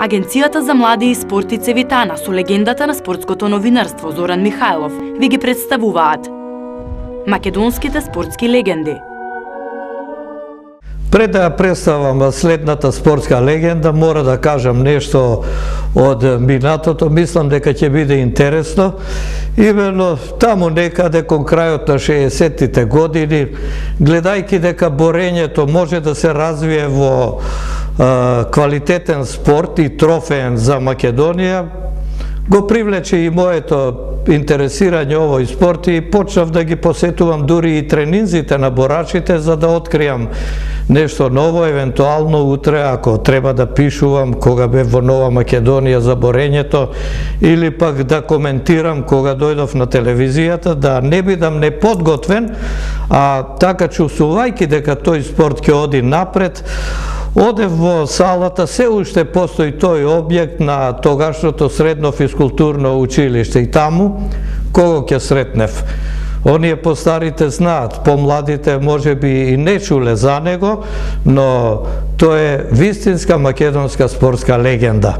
Агенцијата за млади и спорт и Цевитана со легендата на спортското новинарство Зоран Михајлов ви ги представуваат македонските спортски легенди. Пред да представам следната спортска легенда, мора да кажам нешто од минатото. Мислам дека ќе биде интересно. Именно таму некаде кон крајот на 60-тите години, гледајќи дека борењето може да се развие во квалитетен спорт и трофеен за Македонија, го привлече и моето интересирање овој спорт и почнав да ги посетувам дури и тренинзите на борачите за да откријам нешто ново, евентуално утре ако треба да пишувам кога бев во Нова Македонија за борењето или пак да коментирам кога дојдов на телевизијата, да не бидам неподготвен, а така чувствувајќи дека тој спорт ќе оди напред. Одев во салата, се уште постои тој објект на тогашното средно физкултурно училиште и таму кого ќе сретнев. Оние постарите знаат, помладите може би и не чуле за него, но тој е вистинска македонска спортска легенда.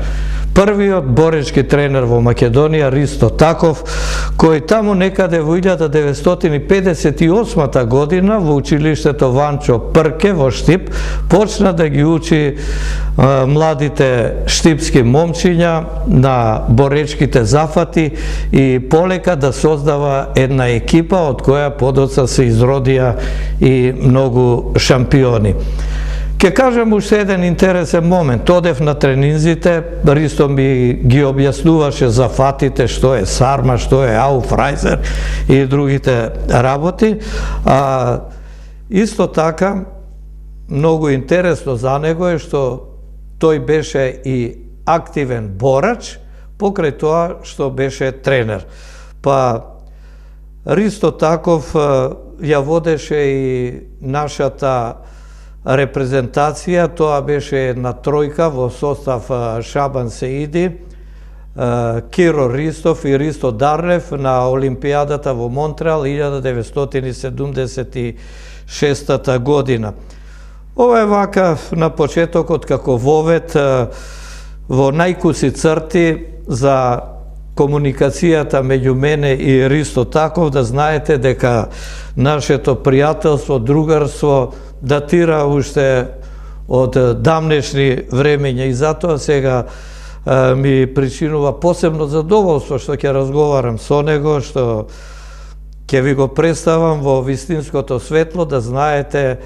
Првиот боречки тренер во Македонија, Ристо Таков, кој таму некаде во 1958 година во училиштето Ванчо Прке во Штип почна да ги учи младите штипски момчиња на боречките зафати и полека да создава една екипа од која подоцна се изродија и многу шампиони. Ке кажам уште еден интересен момент. Одев на тренинзите, Ристо ми ги објаснуваше за фатите, што е сарма, што е ауфрайзер и другите работи. Исто така, многу интересно за него е што тој беше и активен борач, покрај тоа што беше тренер. Па Ристо Таков ја водеше и нашата репрезентација, тоа беше една тројка во состав Шабан Сеиди, Киро Ристов и Ристо Дарлев на Олимпијадата во Монтреал 1976 година. Ова е вака на почетокот како вовет во најкуси црти за комуникацијата меѓу мене и Ристо Таков, да знаете дека нашето пријателство, другарство датира уште од дамнешни времења и затоа сега ми причинува посебно задоволство што ќе разговарам со него, што ќе ви го представам во вистинското светло, да знаете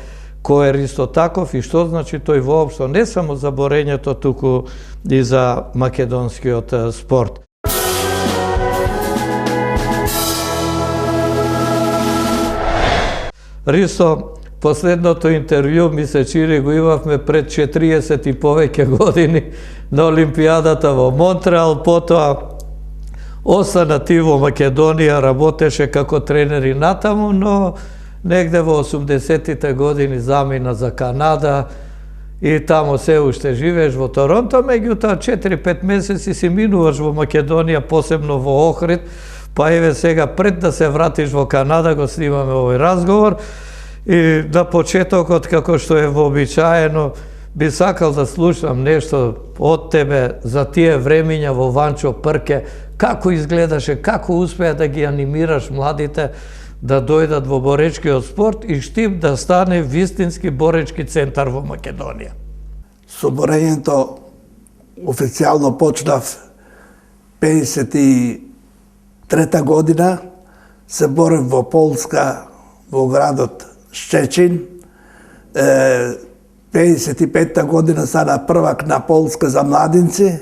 кој е Ристо Таков и што значи тој воопшто не само за борењето, туку и за македонскиот спорт. Ристо, последното интервју ми се чини го имавме пред 40 и повеќе години на Олимпијадата во Монтреал, потоа остана ти во Македонија, работеше како тренер и натаму, но негде во 80-тите години замина за Канада и тамо се уште живееш во Торонто, меѓутоа 4-5 месеци си минуваш во Македонија, посебно во Охрид, па еве сега пред да се вратиш во Канада го снимаме овој разговор и на почетокот, како што е вообичаено, би сакал да слушам нешто од тебе за тие времиња во Ванчо Прке, како изгледаше, како успеа да ги анимираш младите да дојдат во боречкиот спорт и Штип да стане вистински боречки центар во Македонија. Со борењето официјално почнав 53 година, се борев во Полска, во градот Щечин. 55 година стана првак на Полска за младинци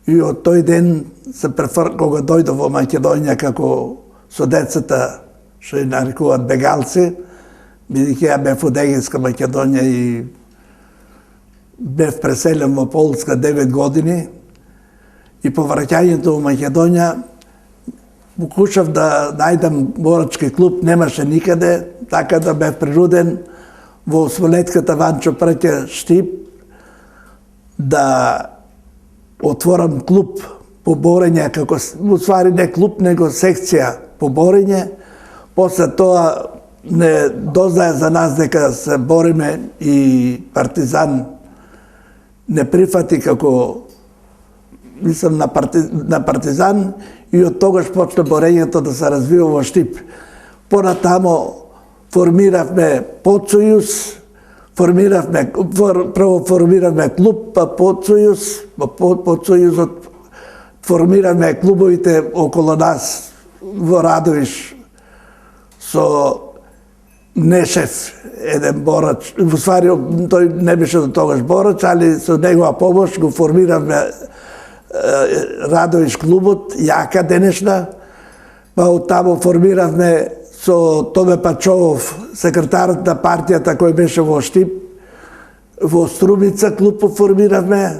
и од тој ден кога дојдов во Македонија како со децата, што ја нарекуваат бегалци, бидејќи ја бев од Егејска Македонија и бев преселен во Полска 9 години и по враќањето во Македонија покушав да најдам борачки клуб, немаше никаде, така да бев принуден во осмолетката Ванчо Прке Штип да отворам клуб по борење, како уствари не клуб, него секција по борење. После тоа не дознае за нас дека се бориме и Партизан не прифати како мислам на Партизан, и од тогаш почна борењето да се развива во Штип. Понатамо формиравме Подсојуз, прво формиравме клуб, па Подсојуз, па Подсојузот формиравме клубовите околу нас во Радовиш со Нешев, еден борач, во ствари тој не беше до тогаш борач, али со негова помош го формиравме Радовиш клубот, јака денешна, па од таму формиравме со Томе Пачовов, секретарот на партијата кој беше во Штип, во Струмица клуб формиравме,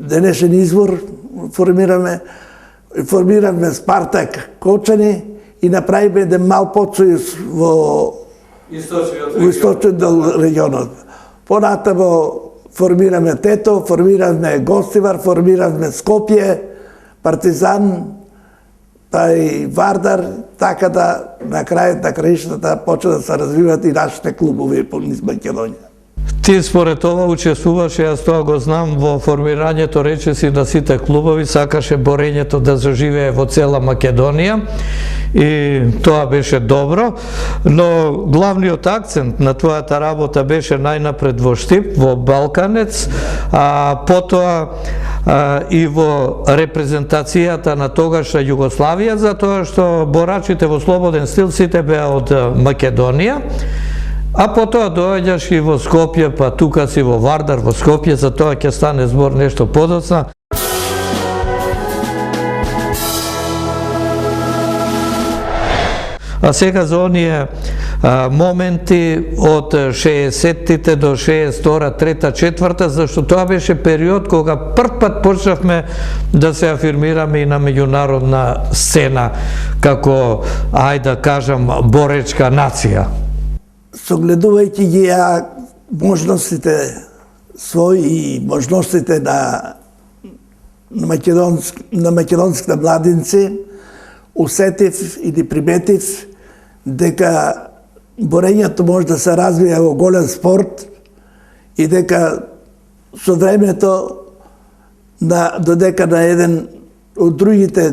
денешен Извор формиравме Спартак Кочани и направиме еден мал Подсојуз во источниот дел регионот. Понатамо формираме Тето, формиравме Гостивар, формиравме Скопје, Партизан, па и Вардар, така да на крајот на краиштата почна да се развиват и нашите клубови низ Македонија. Ти според ова учествуваше, јас тоа го знам, во формирањето речиси на сите клубови, сакаше борењето да заживее во цела Македонија и тоа беше добро, но главниот акцент на твојата работа беше најнапред во Штип, во Балканец, а потоа и во репрезентацијата на тогашна Југославија, затоа што борачите во слободен стил сите беа од Македонија. А потоа доаѓаш и во Скопје, па тука си во Вардар, во Скопје, за тоа ќе стане збор нешто подоцна. А сега за оние моменти од 60-тите до 62-та, 3-та, 4-та, зашто тоа беше период кога прв пат почнавме да се афирмираме и на меѓународна сцена, како, ајде да кажам, боречка нација. Согледувајќи ги можностите своји и можностите на македонските младинци, усетив или приметив дека борењето може да се развие во голем спорт и дека со времето додека на еден од другите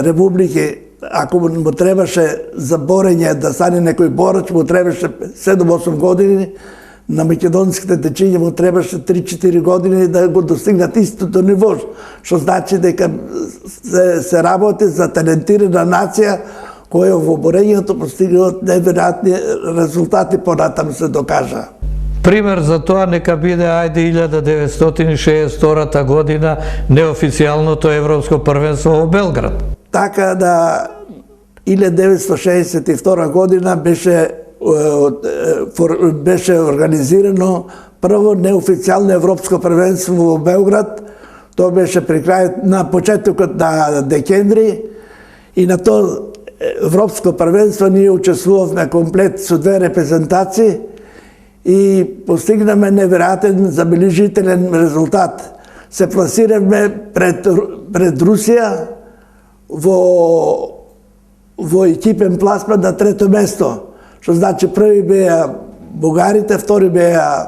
републики, ако му требаше за борење да стане некој борач, му требаше 7-8 години, на македонските дечиња му требаше 3-4 години да го достигнат истото ниво, што значи дека се работи за талентирана нација која во борењето постигнат неверојатни резултати, понатаму се докажа. Пример за тоа нека биде, ајде, 1962 година неофицијалното европско првенство во Белград. Така да 1962 година беше организирано прво неофицијално европско првенство во Белград. Тоа беше при крајот на почетокот на декември и на тоа европско првенство ние учествувавме комплет со 2 репрезентации и постигнаме неверојатен забележителен резултат. Се пласиравме пред Русија во екипен пласман на 3-то место, што значи први беа бугарите, втори беа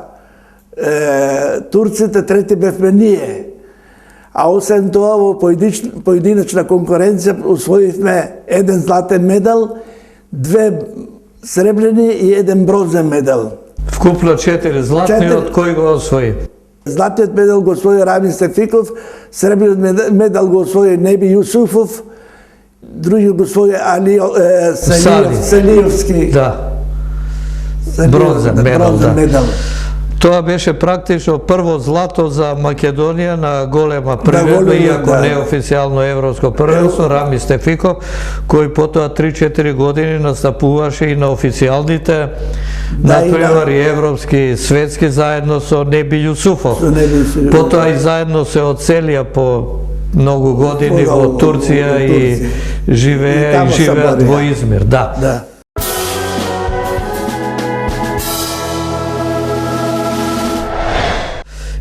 турците, трети бевме ние. А освен тоа, во поединечна конкуренција освоивме 1 златен медал, 2 сребрени и 1 бронзен медал. Вкупно 4 златни, од кој го освои? Златниот медал го освои Рамин Стефиков, сребрениот медал го освои Неби Јусуфов, другиот го освои Селиевски. Да. Бронзен медал. Тоа беше практично прво злато за Македонија на голема првенство, иако неофицијално европско првенство, Рами Стефиков, кој потоа 3-4 години настапуваше и на официјалните, например и европски, светски, заедно со Неби Јусуфов. Потоа и заедно се оцелија по многу години во Турција и живеат во Измир. Да.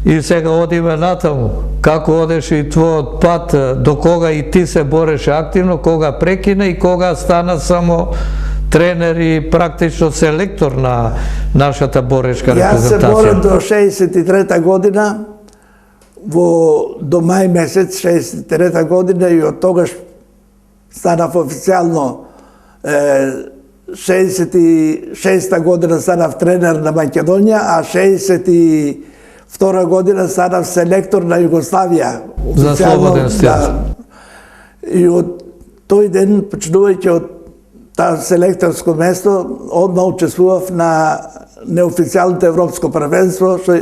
И сега одиме натаму. Како одеше и твојот пат, до кога и ти се бореше активно, кога прекина и кога стана само тренер и практично селектор на нашата боречка репрезентација? Јас се борам до 63-та година до мај месец 63 година и од тогаш станав официјално 66 година станав тренер на Македонија, а 62 година станав селектор на Југославија. За слободен стил. Да. И од тој ден, почнувајќи од таа селекторско место, одма учествував на неофицијалното европско првенство, што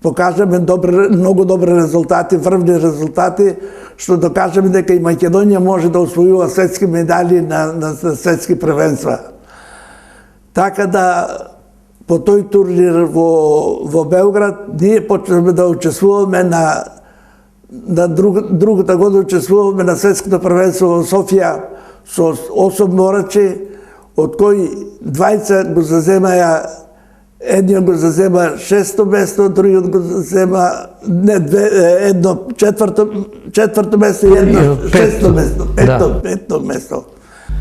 покажаме многу добри резултати, врвни резултати, што докажаме дека и Македонија може да освојува светски медали на светски првенства. Така да, по тој турнир во Белград, ние почнеме да учествуваме на другата година учествуваме на светското првенство во Софија со 8 борачи, од кои 20 го заземаја. Едниот го зазема 6-то место, другиот го зазема едно четврто место и едно 6-то место, петто место.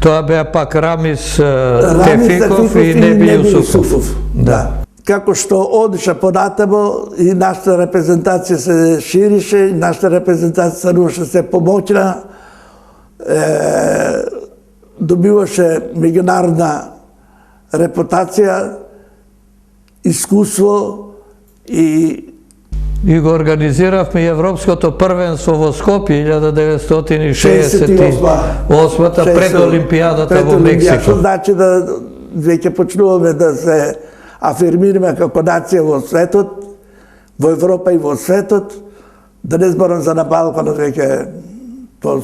Тоа беа пак Рамис Тефиков и Неби Јусуфов. Да. Како што одиша понатамо и нашата репрезентација се ширише, и нашата репрезентација стануваше се помоќна, добиваше меѓународна репутација, искуство и го организиравме и Европското првенство во Скопје 1968-та пред Олимпијадата во Мексико. Што значи да веќе почнуваме да се афирмираме како нација во светот, во Европа и во светот, да не зборам за на Балканот, веќе по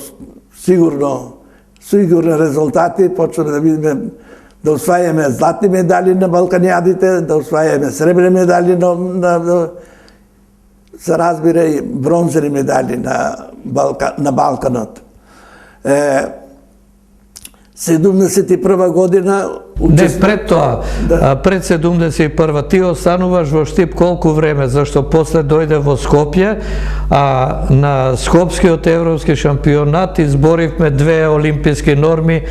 сигурни резултати, почнуваме да видиме да освајаме златни медали на Балканијадите, да освајаме сребрени медали се разбира и бронзени медали на Балканот. 71 година... Не, пред тоа, пред 71 ти остануваш во Штип колку време, зашто после дојде во Скопје, а на Скопскиот европски шампионат изборивме две олимписки норми,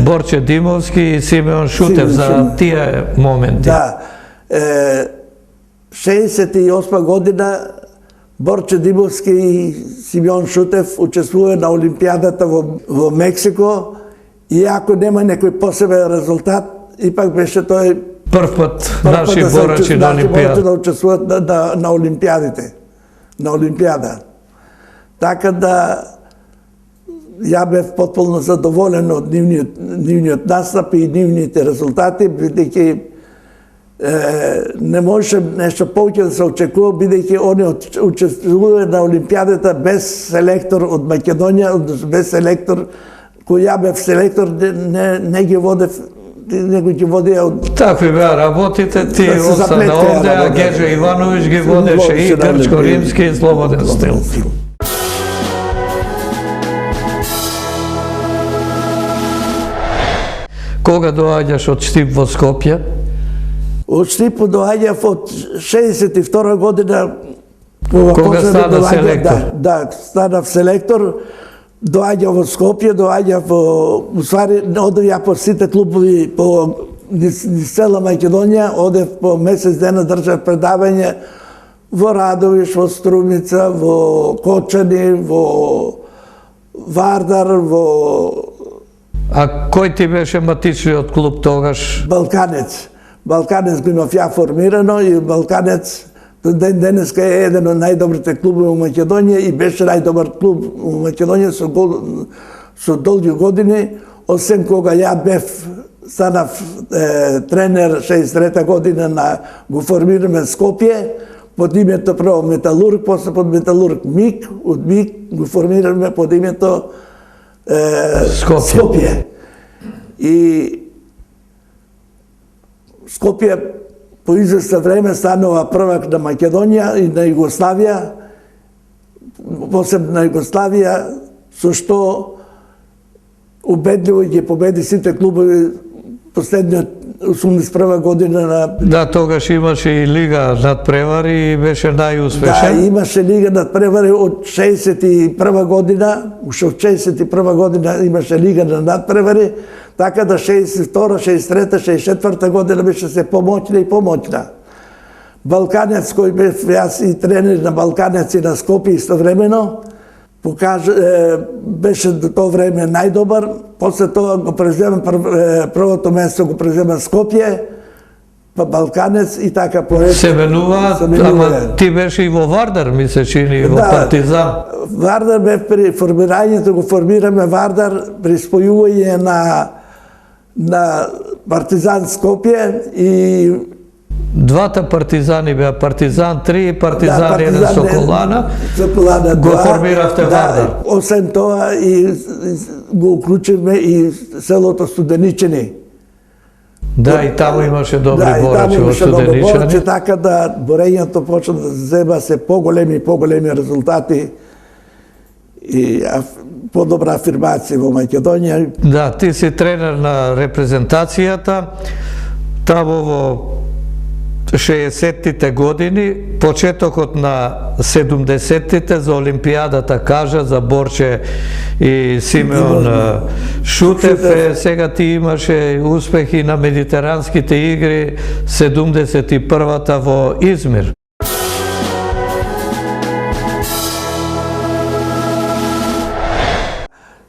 Борче Димовски и Симеон Шутев за тие моменти. Да, 68 година Борче Димовски и Симеон Шутев учествува на Олимпијадата во Мексико, иако нема некој посебен резултат, ипак беше тој прв пат наши борачи на Олимпијада да учествуват на Олимпијадите, на Олимпијада. Така да ја бев потполно задоволен од нивниот настап и нивните резултати, бидејќи не можеше нешто повеќе да се очекува, бидејќи они учествуваа на Олимпијадата без селектор од Македонија, без селектор кој ја бев селектор, не ги водев, него ги водеа од... Такви беа работите, ти остана овде, а Геже Ивановиќ ги водеше и грчко-римски и слободен стил. Кога доаѓаш од Штип во Скопје? Од Штип доаѓав од 62 година. Кога стана селектор? Да, станав селектор. Доаѓа во Скопје, доаѓа одев ја по сите клубови низ цела Македонија, одев по месец дена, држав предавање во Радовиш, во Струмица, во Кочани, во Вардар, во... А кој ти беше матичниот клуб тогаш? Балканец. Балканец го имав ја формирано и Балканец ден денеска е еден од најдобрите клубови во Македонија и беше најдобар клуб во Македонија со долги години, освен кога ја бев станав тренер 63 година го формираме Скопје под името прво Металург, после под Металург МИК, од МИК го формираме под името Скопје. И Скопје по известно време станува првак на Македонија и на Југославија, посебно на Југославија, со што убедливо ги победи сите клубови последниот 81 година на... Да, тогаш имаше и Лига надпревари и беше најуспешен. Да, имаше Лига надпревари од 61 година, уште од 61 година имаше Лига на надпревари, така да 62, 63, 64 година беше се помоќна и помоќна. Балканец кој бев јас и тренер на Балканец и на Скопје истовремено, беше до тоа време најдобар, после тоа го презема првото место го презема Скопје, па Балканец и така поред. Се менуваат, ама ти беше и во Вардар, ми се чини, и во Партизан. Вардар бе при формирањето, го формираме Вардар при спојување на Партизан Скопје и Двата партизани беа Партизан 3 и Партизан 1 Соколана. Соколана го формиравте Вардар. Освен тоа и го уклучивме и селото Студеничани. Да, и таму имаше добри борачи во Студеничани. Така да борењето почна да зема се поголеми и поголеми резултати и подобра афирмација во Македонија. Да, ти си тренер на репрезентацијата, таму во 60-тите години, почетокот на 70-тите за Олимпијадата кажа за Борче и Симеон Шутев, сега ти имаше успехи на Медитеранските игри 71-та во Измир.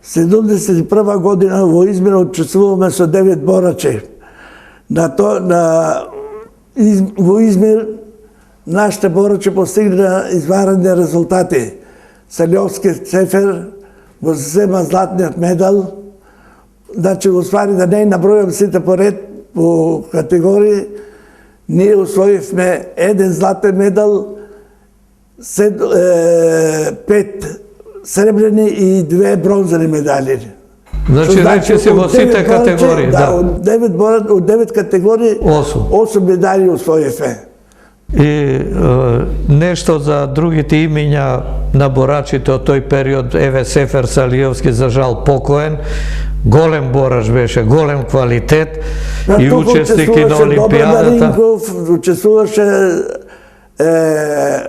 В 71 година во Измир учествуваме со 9 борачи. Во Измир нашите борачи постигна изварени резултати. Салјовски Цефер го зема златниот медал. Значи, уствари да не набројам сите поред по категории, ние освоивме 1 златен медал, 5 сребрени и 2 бронзени медали. Значи, рече си во сите категории, да. Од 9 категории, 8 медали освоивме. И нешто за другите имиња на борачите од тој период, еве Сефер Салиовски, за жал покоен, голем борач беше, голем квалитет и учесник и на Олимпијадата.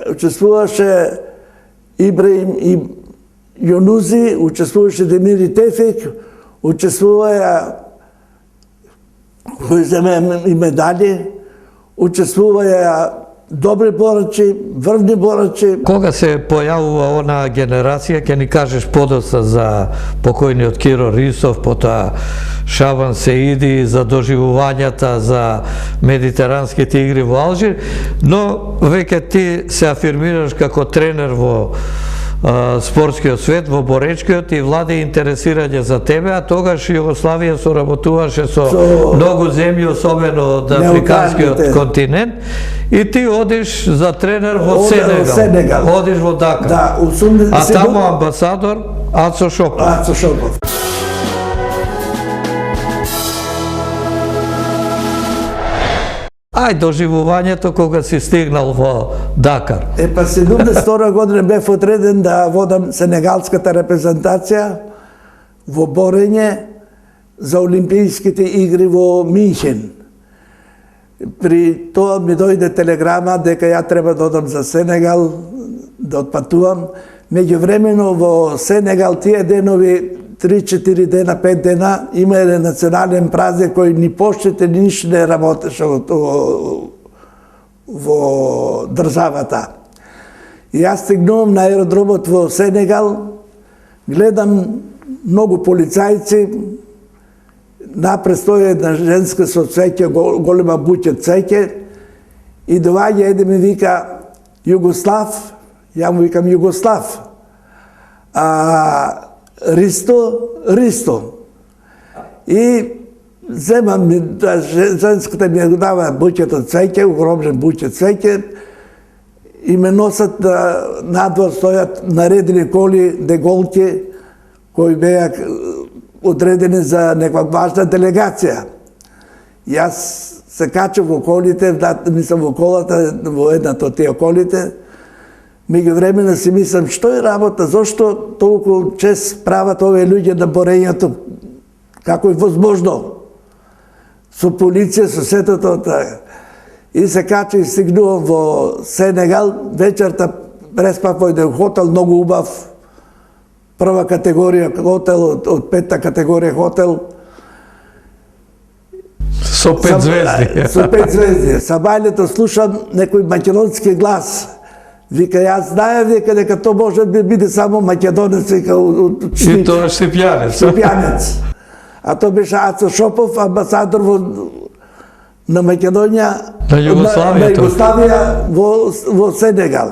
Учествуваше Ибраим и Јонузи, учествуваше Демири Тефик, учествуваја кои земе и медали, учествуваја добри борачи, врвни борачи. Кога се појавува онаа генерација, ќе ни кажеш подоцна за покојниот Киро Рисов, потоа Шабан Сеиди, за доживувањата за Медитеранските игри во Алжир, но веќе ти се афирмираш како тренер во спортскиот свет, во боречкиот, и владе интересирање за тебе, а тогаш Југославија соработуваше со многу земји, особено од африканскиот континент, и ти одиш за тренер во Сенегал. Одиш во Дакар. Да, а таму амбасадор Ацо Шопов. Ацо Шопов. Ај доживувањето кога си стигнал во Дакар. Па 72 година бев одреден да водам сенегалската репрезентација во борење за Олимпијските игри во Минхен. При тоа ми дојде телеграма дека ја треба да одам за Сенегал, да отпатувам. Меѓувремено во Сенегал тие денови 3-4 дена, 5 дена, има еден национален празник кој ни почтите ништо не работеше во државата. И јас стигнувам на аеродромот во Сенегал, гледам многу полицајци, напред стои една женска со цвеќе, голема буќа цвеќе, и доаѓа еден ми вика Југослав, ја му викам Југослав. Ристо. И земам, женската ми ја дава буќето цвеќе, огромен буќе цвеќе, и ме носат надвор, стојат наредени коли, деголки, кои беа одредени за некаква важна делегација. Јас се качав во колите, мислам во колата, во едната од тие колите, меѓувремено си мислам, што е работа, зошто толку чест прават овие луѓе на борењето, како е возможно, со полиција, со сето тоа. И се кача и стигнувам во Сенегал, вечерта преспав во еден хотел, многу убав, прва категорија хотел, од 5-та категорија хотел. Со 5 звезди. Со 5 звезди. Са бајлето слушам некој македонски глас. Вика, јас знаев дека то може да биде само македонец, вика, од Шниц. И тоа шипјанец. Шипјанец. А тоа беше Ацо Шопов, амбасадор на Македонија, на Југославија во Сенегал.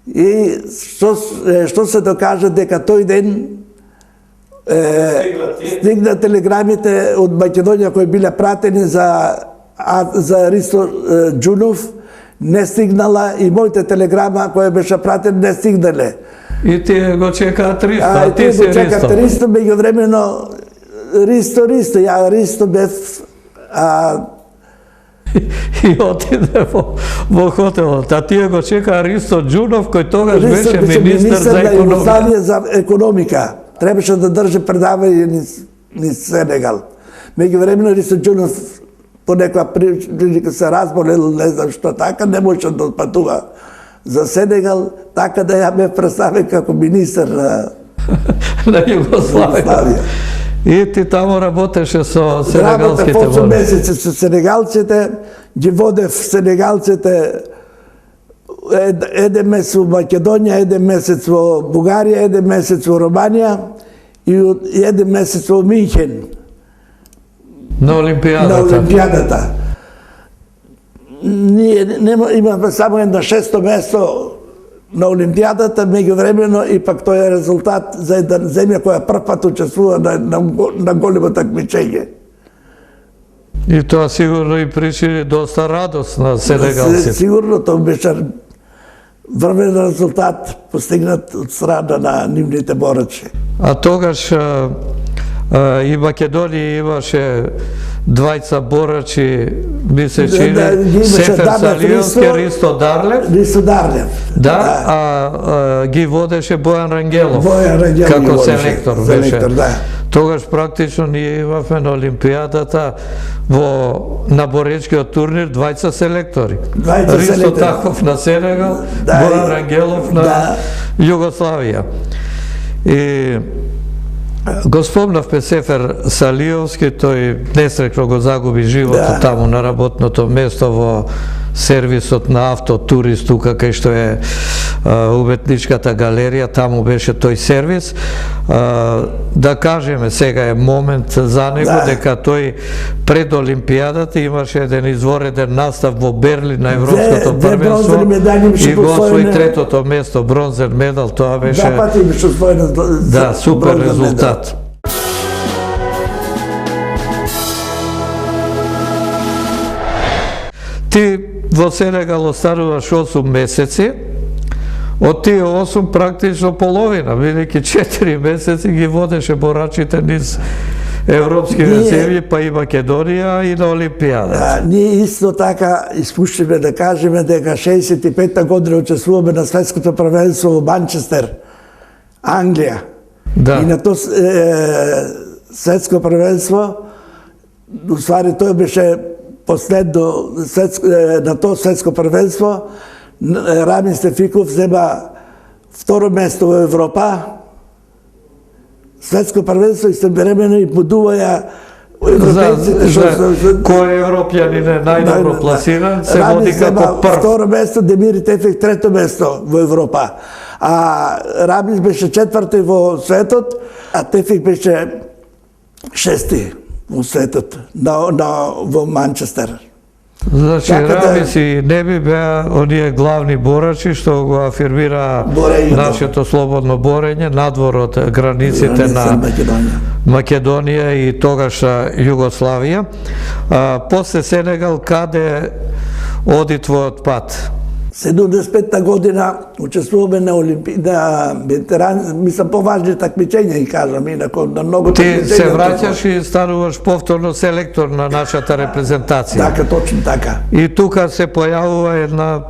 И што се докажа дека тој ден стигна телеграмите од Македонија кои биле пратени за Ристо Џунов, не стигнала и моите телеграма која беше пратена не стигнале. И тие го чекаат Ристо, а ти си Ристо. Чекаат Ристо, меѓувремено Ристо, ја Ристо бев и отиде во хотелот. А тие го чека Ристо Џунов, кој тогаш беше министер за економика. За економика. Требаше да држи предавање низ Сенегал. Меѓувремено Ристо Џунов по некоја прилика се разболел, не знам што така, не може да отпатува за Сенегал, така да ја ме представи како министер на Југославија. И ти таму работеше со сенегалските борци? Работев 8 месеци со сенегалците, ги водев сенегалците еден месец во Македонија, еден месец во Бугарија, еден месец во Романија и еден месец во Минхен. На Олимпијадата. Ние имаме само едно 6-то место на Олимпијадата, меѓувремено и пак тој е резултат за една земја која прв пат учествува на големо такмичење. И тоа сигурно и причини доста радост на сенегалците. Сигурно тоа беше врвен резултат постигнат од страна на нивните борачи. А тогаш и Македонија имаше двајца борачи, ми се чини, Сефер Салиовски, Ристо Дарлев. Ристо Дарлев. Да, а ги водеше Бојан Рангелов. Како селектор беше. Тогаш практично ние имавме на Олимпијадата на боречкиот турнир двајца селектори. Ристо Тахов на Сенегал, Бојан Рангелов на Југославија. И го спомнавме Сефер Салиовски, тој несреќно го загуби животот таму на работното место во сервисот на Автотурист, тука кај што е уметничката галерија, таму беше тој сервис. Да кажеме, сега е момент за него, дека тој пред Олимпијадата имаше еден извореден настав во Берлин на Европското првенство и го освои третото место, бронзен медал, тоа беше супер резултат. Ти во Сенегал остануваш 8 месеци, од тие 8 практично половина, бидејќи 4 месеци ги водеше борачите низ европски земји, па и Македонија и на Олимпијада. Ние исто така испуштиме да кажеме дека 65-та година учествуваме на светското првенство во Манчестер, Англија. И на тоа светско првенство, уствари тој беше последно на тоа светско првенство, Рамин Стефиков зема второ место во Европа, светско првенство истовремено и будуваја европејците. Кој европјанин е најдобро пласиран, се води како прв. Второ место, Демир Тефик трето место во Европа. А Рамис беше четврти во светот, а Тефик беше шести во светот, во Манчестер. Значи, Рамис и Неби беа оние главни борачи што го афирмира нашето слободно борење надвор од границите на Македонија и тогаш Југославија. После Сенегал, каде оди твојот пат? 75-та година учествуваме на ветерани, мислам поважни такмичења и кажам, инако на многу такмичења. Ти се враќаш и стануваш повторно селектор на нашата репрезентација. Така, точно така. И тука се појавува една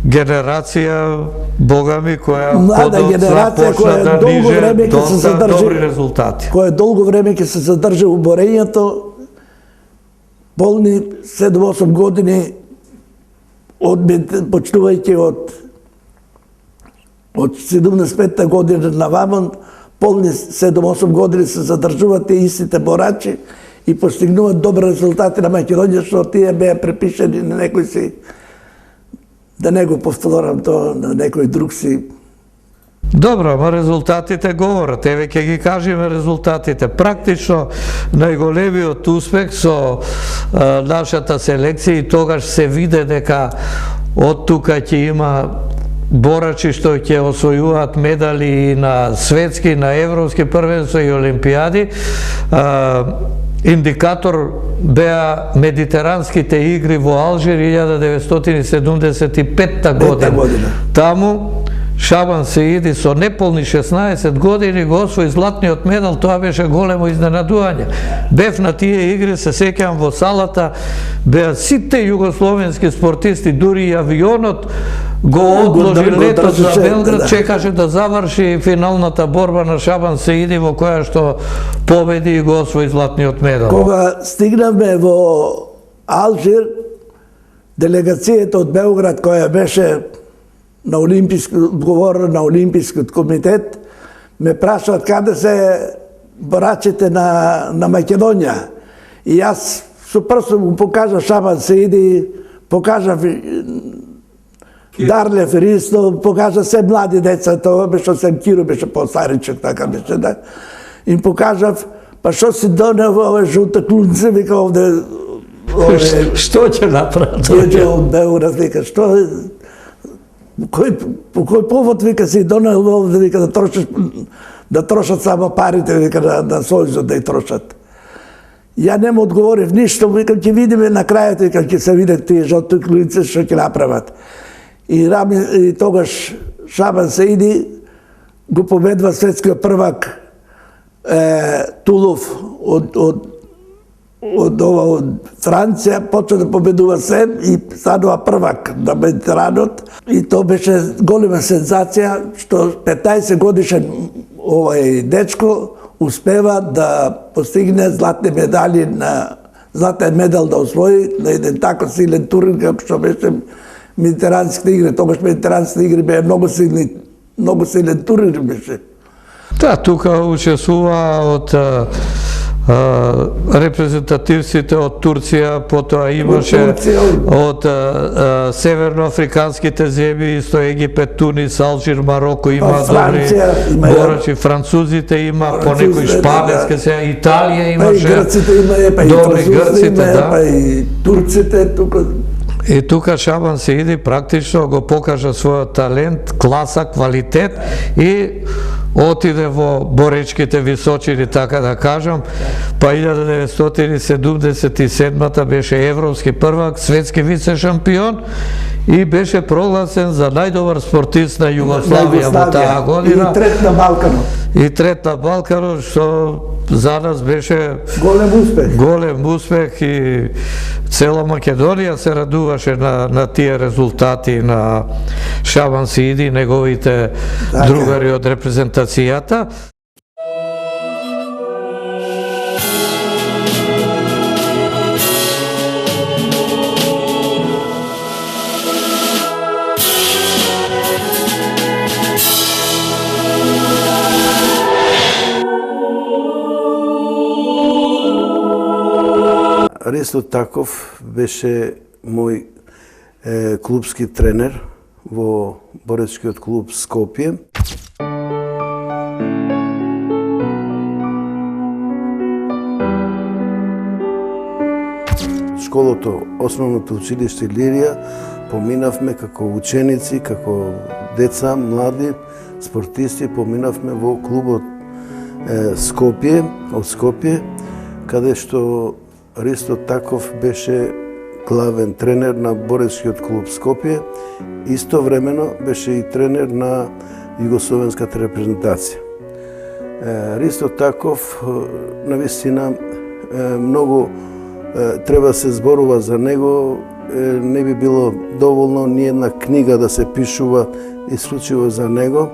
генерација, богами, која започна да ниже доста добри резултати. Која долго време ќе се задржи у борењето, полни 7-8 години, почнувајќи од 75-та година навамон, полни 7-8 години се задржуваат и истите борачи и постигнуваат добри резултати на Македонија, што тие беа препишани на некој си, да не го повторам тоа, на некој друг си. Добро, ама резултатите говорат. Еве ќе ги кажеме резултатите. Практично најголемиот успех со нашата селекција и тогаш се виде дека од тука ќе има борачи што ќе освојуваат медали на светски, на европски првенства и олимпијади. Индикатор беа медитеранските игри во Алжир 1975 година. Таму Шабан Сеиди со неполни 16 години го освои златниот медал, тоа беше големо изненадување. Бев на тие игри, се сеќавам во салата, беа сите југословенски спортисти, дури и авионот го одложи летот за Белград, чекаше да заврши финалната борба на Шабан Сеиди во која што победи и го освои златниот медал. Кога стигнавме во Алжир, делегацијата од Белград која беше на говора на Олимпискиот комитет, ме прашаат каде се борачите на Македонија. И јас со прстот му покажав Шабан Сеиди, покажав Дарлев Ристо, покажав се млади деца, тоа беше Сем Киро, беше по-старичек, така беше, да. Им покажав, па што си донел ове жута клунце, вика овде... Што ќе направи? Дојде од Белград, вика, што... По кој повод, вика, си донел овде, вика, да трошат само парите, вика, на Сојузот да ја трошат. Ја не му одговорив ништо, викам, ќе видиме на крајот, викам, ќе се видат тие жолти клуници што ќе направат. И тогаш Шабан Сеиди го победува светскиот првак Тулов од Франција, почна да победува се и станува првак на Медитеранот. И тоа беше голема сензација, што 15 годишен овој дечко успева да постигне златни медали, златен медал да освои на еден тако силен турнир како што беше Медитеранските игри. Тогаш Медитеранските игри беа многу силен турнир беше. Да, тука учествува од репрезентативците од Турција, потоа имаше од северноафриканските земји, исто Египет, Тунис, Алжир, Мароко, има добри борачи, французите има, по некои шпанецки се, Италија имаше. Грците имаја, па и французите имаја, па и турците тука. И тука Шабан Сеиди практично го покажа својот талент, класа, квалитет и отиде во боречките височини, така да кажам, па 1977 беше европски првак, светски вице шампион и беше прогласен за најдобар спортист на Југославија во таа година. И трет на Балканот. И трет на Балканот, што за нас беше голем успех и цела Македонија се радуваше на тие резултати на Шабан Сеиди и неговите другари од репрезентацијата. Ристо Таков беше мој клубски тренер во боречкиот клуб Скопје. Школото, основното училиште Лирија, поминавме како ученици, како деца, млади, спортисти, поминавме во клубот Скопје, од Скопје, каде што Ристо Таков беше главен тренер на боречкиот клуб Скопје, истовремено беше и тренер на југословенската репрезентација. Ристо Таков, навистина, многу треба се зборува за него, не би било доволно ни една книга да се пишува исклучиво за него.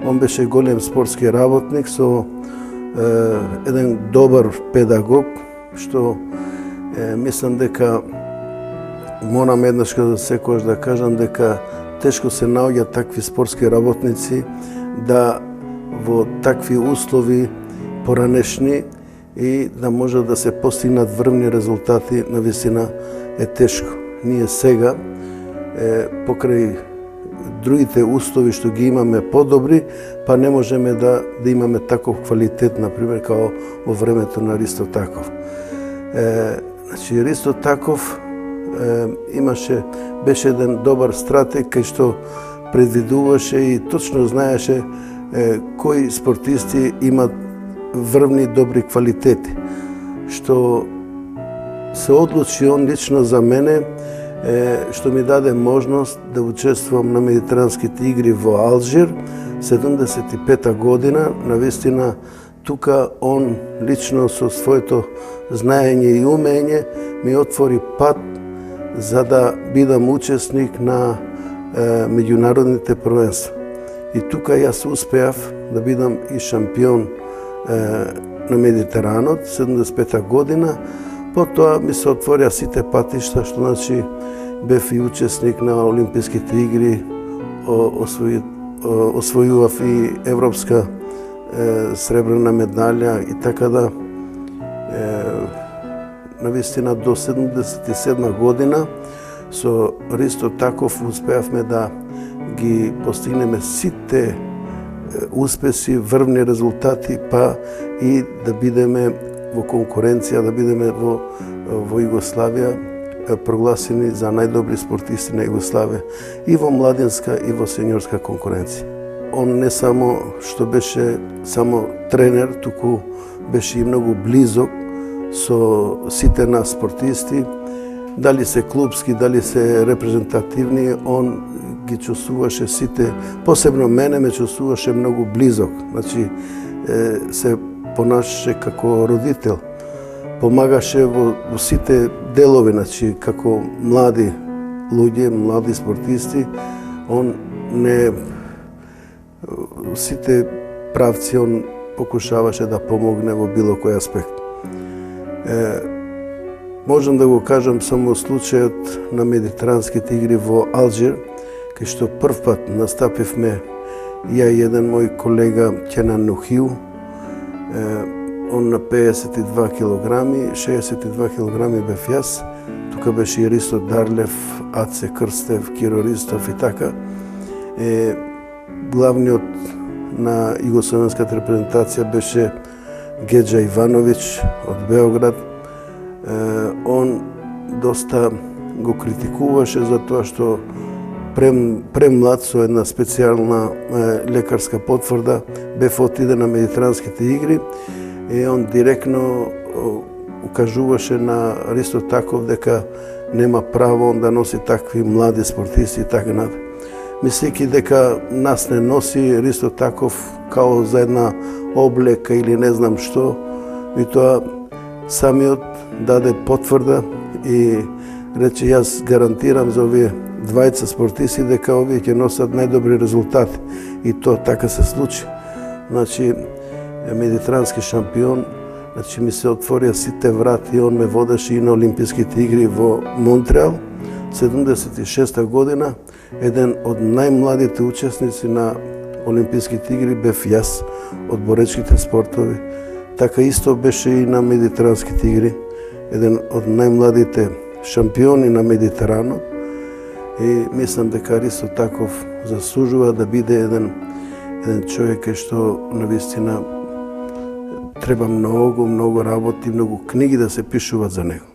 Он беше голем спортски работник со еден добар педагог, што мислам дека морам еднаш за секојаш да кажам дека тешко се наоѓаат такви спортски работници да во такви услови поранешни и да може да се постигнат врвни резултати, навистина е тешко. Ние сега, покрај другите услови што ги имаме подобри, па не можеме да имаме таков квалитет, например, као во времето на Ристо Таков. Значи, Ристо Таков беше еден добар стратег, кај што предвидуваше и точно знаеше кои спортисти имат врвни добри квалитети. Што се одлучи он лично за мене, што ми даде можност да учествувам на Медитеранските игри во Алжир, 75 година. Навистина, тука он лично со своето знаење и умење ми отвори пат за да бидам учесник на меѓународните првенства. И тука јас успеав да бидам и шампион на Медитеранот, 75 година. Потоа ми се отворија сите патишта, што значи бев и учесник на Олимписките игри, освојував и европска сребрена медалја и така да навистина до 77 година со Ристо Таков успеавме да ги постигнеме сите успеси, врвни резултати, па и да бидеме во конкуренција, да бидеме во Југославија прогласени за најдобри спортисти на Југославија и во младинска и во сениорска конкуренција. Он не само што беше само тренер, туку беше и многу близок со сите нас спортисти, дали се клубски, дали се репрезентативни, он ги чувствуваше сите, посебно мене ме чувствуваше многу близок. Значи, се понашаше како родител. Помагаше во сите делови, значи, како млади луѓе, млади спортисти. Он не сите правци он покушаваше да помогне во било кој аспект. Можам да го кажам само случајот на Медитеранските игри во Алжир, кај што прв пат настапивме ја и еден мој колега Кенан Нухиу, он на 52 килограми, 62 килограми бев јас, тука беше и Ристо Дарлев, Аце Крстев, Киро Ристов и така. Главниот на југословенската репрезентација беше Геджа Ивановиќ од Београд. Он доста го критикуваше за тоа што премлад со една специјална лекарска потврда бев отиде на Медитеранските игри и он директно укажуваше на Ристо Таков дека нема право он да носи такви млади спортисти и така натаму. Мислејќи дека нас не носи Ристо Таков као за една облека или не знам што, и тоа самиот даде потврда и рече јас гарантирам за овие двајца спортисти дека овие ќе носат најдобри резултати. И тоа така се случи. Значи, медитерански шампион, значи ми се отворија сите врати, он ме водеше и на Олимписките игри во Монтреал, 76 година, еден од најмладите учесници на Олимписките игри бев јас од боречките спортови. Така исто беше и на Медитеранските игри, еден од најмладите шампиони на Медитеранот. И мислам дека Ристо Таков заслужува да биде еден човек кој што навистина треба многу работи, многу книги да се пишуваат за него.